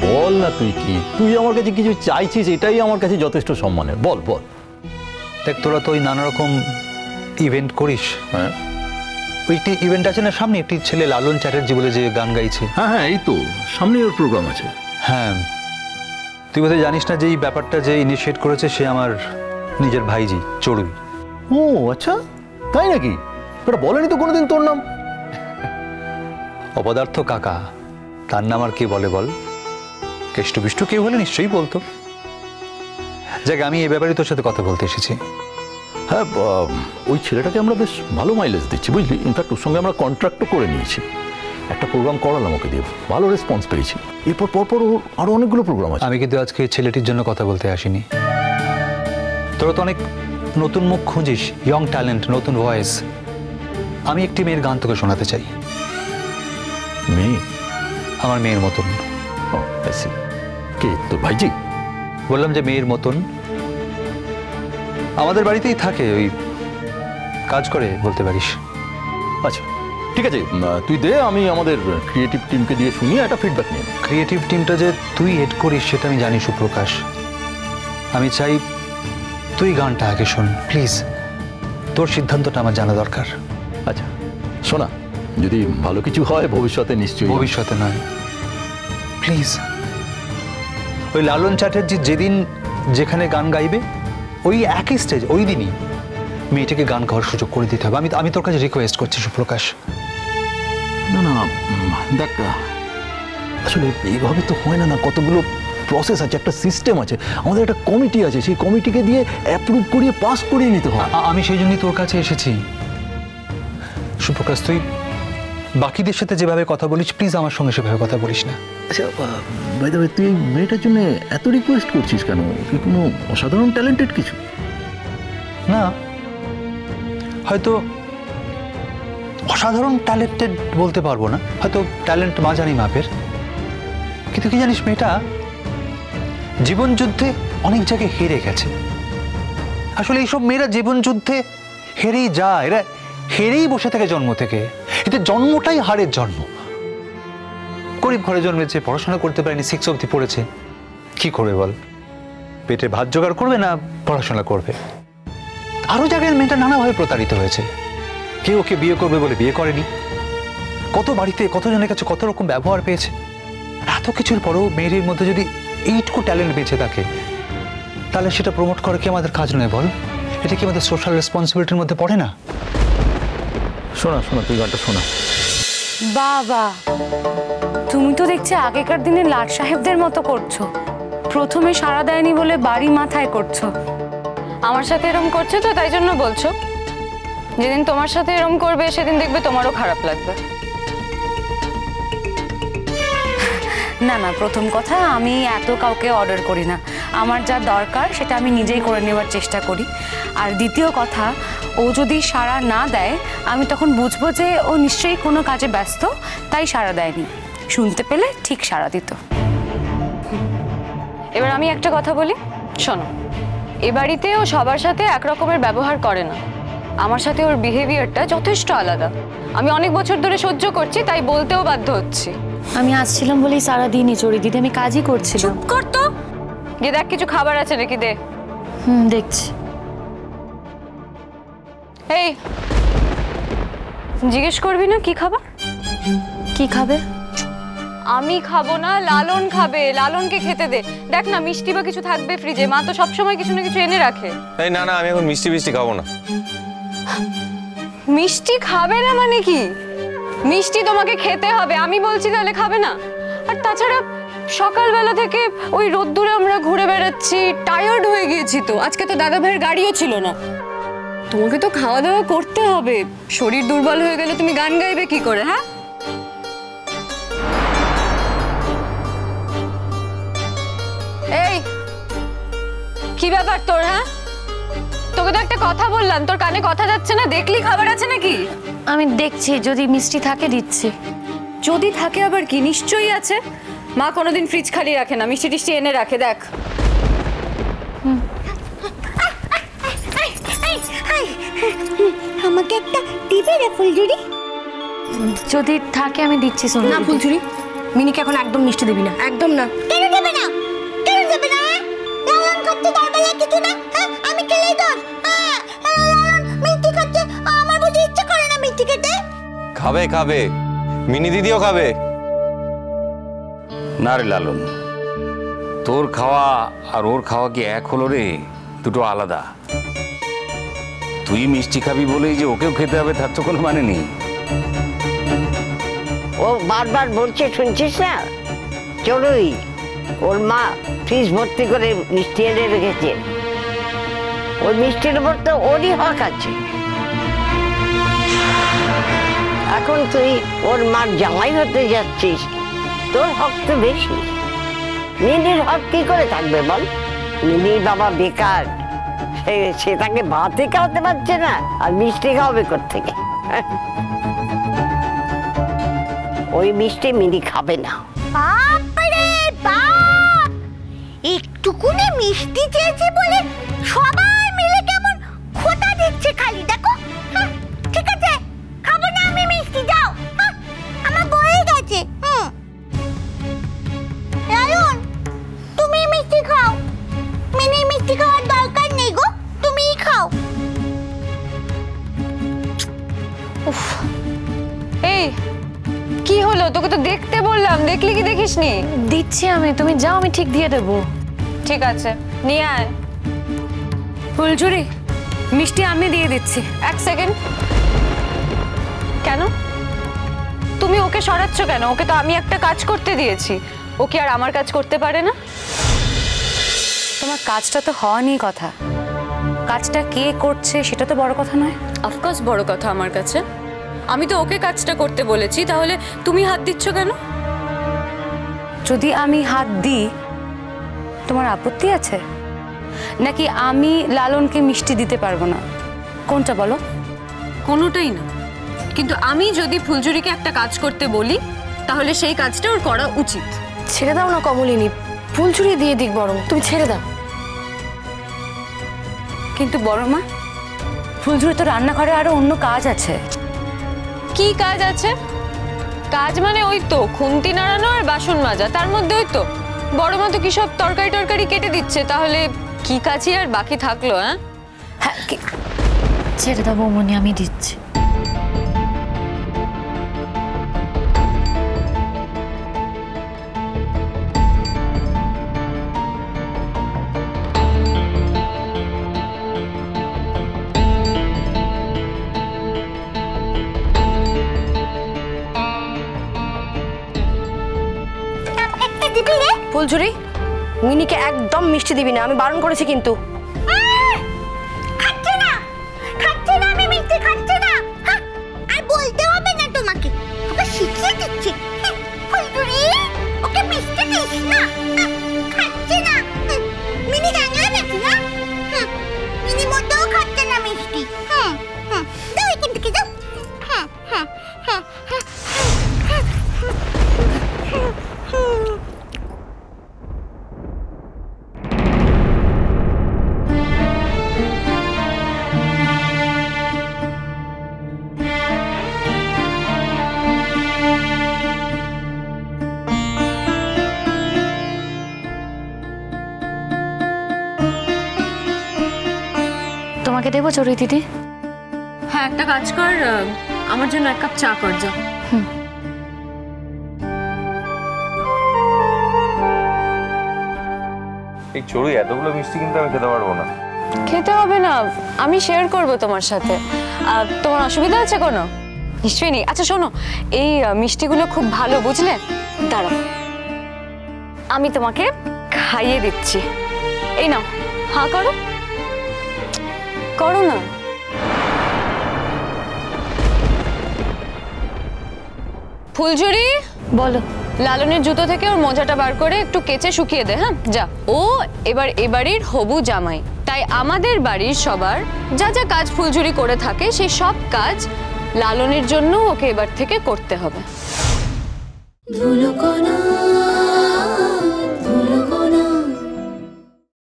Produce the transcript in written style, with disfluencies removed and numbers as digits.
বল না তুই কি, তুই আমার কাছে কিছু চাইছিস, এটাই আমার কাছে যথেষ্ট সম্মানের। বল বল। দেখ তোরা তো ওই নানা রকম ইভেন্ট করিস। হ্যাঁ, ওই একটি ইভেন্ট আছে না সামনে, একটি ছেলে লালন চ্যাটার্জি বলে যে গান গাইছে। হ্যাঁ হ্যাঁ, এই তো সামনে ওর প্রোগ্রাম আছে। হ্যাঁ, তুই বোধহয় জানিস না যে এই ব্যাপারটা যে ইনিশিয়েট করেছে সে আমার নিজের ভাইজি চড়ুই। ও আচ্ছা, তাই নাকি? ওটা বলেনি তো কোনোদিন তোর নাম। অপদার্থ কাকা, তার নাম আর কে বলে বল? কেষ্ট বিষ্টু কেউ হলে নিশ্চয়ই বলতো। যাক, আমি এই ব্যাপারে তোর সাথে কথা বলতে এসেছি। হ্যাঁ, ওই ছেলেটাকে আমরা বেশ ভালো মাইলেজ দিচ্ছি বুঝলি। ইনফ্যাক্ট ওর সঙ্গে আমরা কন্ট্রাক্টও করে নিয়েছি। একটা প্রোগ্রাম করালাম ওকে দিয়ে, ভালো রেসপন্স পেয়েছি। এরপর পরপর ওর আরও অনেকগুলো প্রোগ্রাম আছে। আমি কিন্তু আজকে ছেলেটির জন্য কথা বলতে আসিনি। তোরা তো অনেক নতুন মুখ খুঁজিস, ইয়ং ট্যালেন্ট, নতুন ভয়েস। আমি একটি মেয়ের গান তোকে শোনাতে চাই। মেয়ে? আমার মেয়ের মতন। ও কে তোর ভাইজি? বললাম যে মেয়ের মতন। আমাদের বাড়িতেই থাকে, ওই কাজ করে বলতে পারিস। আচ্ছা ঠিক আছে, তুই দে, আমি আমাদের ক্রিয়েটিভ টিমকে দিয়ে শুনিয়ে একটা ফিডব্যাক নিয়ে। ক্রিয়েটিভ টিমটা যে তুই হেড করিস সেটা আমি জানি সুপ্রকাশ। আমি চাই তুই গানটা আগে শোন প্লিজ। তোর সিদ্ধান্তটা আমার জানা দরকার। আচ্ছা শোনা, যদি ভালো কিছু হয় ভবিষ্যতে নিশ্চয়ই। ভবিষ্যতে নয়, প্লিজ। ওই লালন চ্যাটার্জি যেদিন যেখানে গান গাইবে ওই একই স্টেজ, ওই দিনই মেয়েটাকে গান গাওয়ার সুযোগ করে দিতে হবে। আমি তোর কাছে রিকোয়েস্ট করছি সুপ্রকাশ। না না দেখ, আসলে এইভাবে তো হয় না, কতগুলো প্রসেস আছে, একটা সিস্টেম আছে, আমাদের একটা কমিটি আছে, সেই কমিটিকে দিয়ে অ্যাপ্রুভ করিয়ে পাস করিয়ে নিতে হয়। আমি সেই জন্যই তোর কাছে এসেছি সুপ্রকাশ। তুই বাকিদের সাথে যেভাবে কথা বলিস প্লিজ আমার সঙ্গে সেভাবে কথা বলিস না। আচ্ছা বাই দ্য ওয়ে, তুই এই মেয়েটার জন্য এত রিকোয়েস্ট করছিস কেন? তুই কোনো অসাধারণ ট্যালেন্টেড কিছু? না, হয়তো অসাধারণ ট্যালেন্টেড বলতে পারবো না, হয়তো ট্যালেন্ট মাঝারি মাপের। কিন্তু কি জানিস, মেয়েটা জীবন যুদ্ধে অনেক জায়গায় হেরে গেছে। আসলে এইসব মেয়েরা জীবন যুদ্ধে হেরেই যায়, এরা হেরেই বসে থাকে জন্ম থেকে। এতে জন্মটাই হারের জন্ম। গরিব ঘরে জন্মেছে, পড়াশোনা করতে পারেনি, 6 অবধি পড়েছে। কি করবে বল? পেটে ভাত জোগাড় করবে না পড়াশোনা করবে? আরো জায়গায় মেয়েটা নানাভাবে প্রতারিত হয়েছে। কেউ ওকে বিয়ে করবে বলে বিয়ে করেনি, কত বাড়িতে কতজনের কাছে কত রকম ব্যবহার পেয়েছে। এত কিছুর পরেও মেয়ের মধ্যে যদি এইটুকু ট্যালেন্ট বেঁচে থাকে, তাহলে সেটা প্রমোট করা কি আমাদের কাজ নয় বল? এটা কি আমাদের সোশ্যাল রেসপন্সিবিলিটির মধ্যে পড়ে না? শোনা শোনা, তুই গানটা শোনা। বাবা, তুমি তো দেখছি আগেকার দিনে লাট সাহেবদের মতো করছো। প্রথমে সাড়া দেয়নি বলে বাড়ি মাথায় করছো। আমার সাথে এরম করছে তো তাই জন্য বলছো? যেদিন তোমার সাথে এরম করবে সেদিন দেখবে তোমারও খারাপ লাগবে। না না, প্রথম কথা, আমি এত কাউকে অর্ডার করি না। আমার যা দরকার সেটা আমি নিজেই করে নেওয়ার চেষ্টা করি। আর দ্বিতীয় কথা, ও যদি সাড়া না দেয় আমি তখন বুঝবো যে ও নিশ্চয়ই কোনো কাজে ব্যস্ত, তাই সাড়া দেয়নি। শুনতে পেলে ঠিক সাড়া দিত। এবার আমি একটা কথা বলি, শোনো। এ বাড়িতে ও সবার সাথে একরকমের ব্যবহার করে না। আমার সাথে ওর বিহেভিয়ারটা যথেষ্ট আলাদা। আমি অনেক বছর ধরে সহ্য করছি, তাই বলতেও বাধ্য হচ্ছি। আমি আসছিলাম বলেই সারা দিনই চড়ি দিদি, আমি কাজই করছিলাম। চুপ কর তো, গিয়ে দেখ কিছু খাবার আছে নাকি, দে। দেখছি। এই জিজ্ঞেস করবি না কি খাবার? কি খাবে? আমি খাবো না, লালন খাবে। লালনকে খেতে দে। দেখ না মিষ্টি বা কিছু থাকবে ফ্রিজে, মা তো সবসময় কিছু না কিছু এনে রাখে। এই না না, আমি এখন মিষ্টি খাবো না। মিষ্টি খাবে না মানে কি? মিষ্টি তোমাকে খেতে হবে, আমি বলছি, তাহলে খাবে না? আর তাছাড়া সকালবেলা থেকে ওই রোদ্দুরে আমরা ঘুরে বেড়াচ্ছি, টায়ার্ড হয়ে গিয়েছি তো। আজকে তো দাদা ভাইয়ের গাড়িও ছিল না। তোমাকে তো খাওয়া দাওয়া করতে হবে। শরীর দুর্বল হয়ে গেলে তুমি গান গাইবে কি করে? হ্যাঁ, এই কি ব্যাপার তোর? হ্যাঁ, তোকে তো একটা কথা বললাম, তোর কানে কথা যাচ্ছে না? দেখলি খাবার আছে নাকি? আমি দেখছি, যদি মিষ্টি থাকে দিচ্ছি। যদি থাকে আবার কি? নিশ্চয়ই আছে। মা কোনোদিন ফ্রিজ খালি রাখে না, মিষ্টি টিষ্টি এনে রাখে। দেখ। আমাকে একটা দিবে রে ফুলঝুরি? যদি থাকে আমি দিচ্ছি। না ফুলঝুরি, মিনিকে এখন একদম মিষ্টি দিবি না, একদম না। কেন দেবে না? কেন দেবে না? লালন খাচ্ছে তার বেলা কিছু না? হ্যাঁ, আমি খেলেই তো লালন মিষ্টি খাচ্ছে, আমার বুঝি ইচ্ছে করে না মিষ্টি খেতে? খাবে খাবে, মিনি দিদিও খাবে। না রে লালন, তোর খাওয়া আর ওর খাওয়া কি এক হলো রে? দুটো আলাদা। তুই মিষ্টি খাবি বলেই যে ওকেও খেতে হবে তার তো কোনো মানে নেই। ও বারবার বলছে, শুনছিস না? চলুই, ওর মা ফ্রিজ ভর্তি করে মিষ্টি এনে রেখেছে। ওই মিষ্টির উপর তো ওরই হক আছে। এখন তুই ওর মার জামাই হতে যাচ্ছিস, তোর হক তো বেশি। মিনির হক কি করে থাকবে বল? মিনির বাবা বেকার, সে তাকে ভাতই খাওয়াতে পারছে না, আর মিষ্টি খাওয়াবে কোত্থেকে? ওই মিষ্টি মিনি খাবে না। বাপরে বাপ, একটুকুনি মিষ্টি চেয়েছে বলে সবাই মিলে কেমন খোঁটা দিচ্ছে খালি। দেখো, ঠিক আছে, খাবো না আমি মিষ্টি, যাও, আমার বয়ে গেছে। লালন, তুমি মিষ্টি খাও, মিনি মিষ্টি খাওয়ার দরকার নেই গো, তুমিই খাও। এই কি হলো? তোকে তো দেখতে বললাম, দেখলি কি দেখিসনি? দিচ্ছি আমি, তুমি যাও, আমি ঠিক দিয়ে দেবো। ঠিক আছে, নিয়ে আয়। ফুলঝুরি, মিষ্টি আমি দিয়ে দিচ্ছি। এক সেকেন্ড, কেন তুমি ওকে সরাচ্ছ কেন? ওকে তো আমি একটা কাজ করতে দিয়েছি, ও কি আর আমার কাজ করতে পারে না? তোমার কাজটা তো হওয়া নিয়ে কথা, কাজটা কে করছে সেটা তো বড় কথা নয়। অফকোর্স বড় কথা আমার কাছে। আমি তো ওকে কাজটা করতে বলেছি, তাহলে তুমি হাত দিচ্ছ কেন? যদি আমি হাত দিই তোমার আপত্তি আছে, নাকি আমি লালনকে মিষ্টি দিতে পারবো না? কোনটা বলো? কোনোটাই না, কিন্তু আমি যদি ফুলঝুরিকে একটা কাজ করতে বলি তাহলে সেই কাজটা ওর করা উচিত। ছেড়ে দাও না কমলিনী, ফুলঝুরি দিয়ে দিক বরং, তুমি ছেড়ে দাও। কিন্তু বড় মা, ফুলঝুরি তো রান্নাঘরে আরো অন্য কাজ আছে। কি কাজ আছে? কাজ মানে ওই তো খুন্তি নাড়ানো আর বাসন মাজা, তার মধ্যে ওই তো বড় মা তো কি সব তরকারি টরকারি কেটে দিচ্ছে, তাহলে কি কাজই আর বাকি থাকলো? হ্যাঁ, ছেড়ে দাও বৌমনি, আমি দিচ্ছি। একটা দিবি রে? ফুলঝুরি, মিনিকে একদম মিষ্টি দিবি না, আমি বারণ করেছি কিন্তু। খাচ্ছে না, খাচ্ছে না, আমি মিষ্টি খাচ্ছে না। আর বলতে হবে না তোমাকে, ওকে শিখিয়ে দিচ্ছি। ফুলঝুরি, ওকে মিষ্টি দিস না, খাচ্ছে না। মিনি জানলা নাকি না? মিনি মোটেও খাচ্ছে না মিষ্টি। দাও এখান থেকে, দাও। তোমাকে দেবো চড়ুই দিদি? হ্যাঁ, একটা কাজ কর, আমার জন্য এক কাপ চা কর যা। এই চড়ুই, এতগুলো মিষ্টি কিন্তু আমি খেতে পারবো না। খেতে হবে না, আমি শেয়ার করব তোমার সাথে। তোমার অসুবিধা আছে কোনো? নিশ্চয়ই নেই। আচ্ছা শোনো, এই মিষ্টিগুলো খুব ভালো, বুঝলে? দাঁড়াও, আমি তোমাকে খাইয়ে দিচ্ছি। এই নাও, হাঁ করো, করো না। ফুলঝুরি, বলো। লালনের জুতো থেকে ওর মোজাটা বার করে একটু কেচে শুকিয়ে দে। হ্যাঁ, যা। ও এবার এ বাড়ির হবু জামাই, তাই আমাদের বাড়ির সবার যা যা কাজ ফুলঝুরি করে থাকে সেই সব কাজ লালনের জন্য ওকে এবার থেকে করতে হবে। ধুলো কণা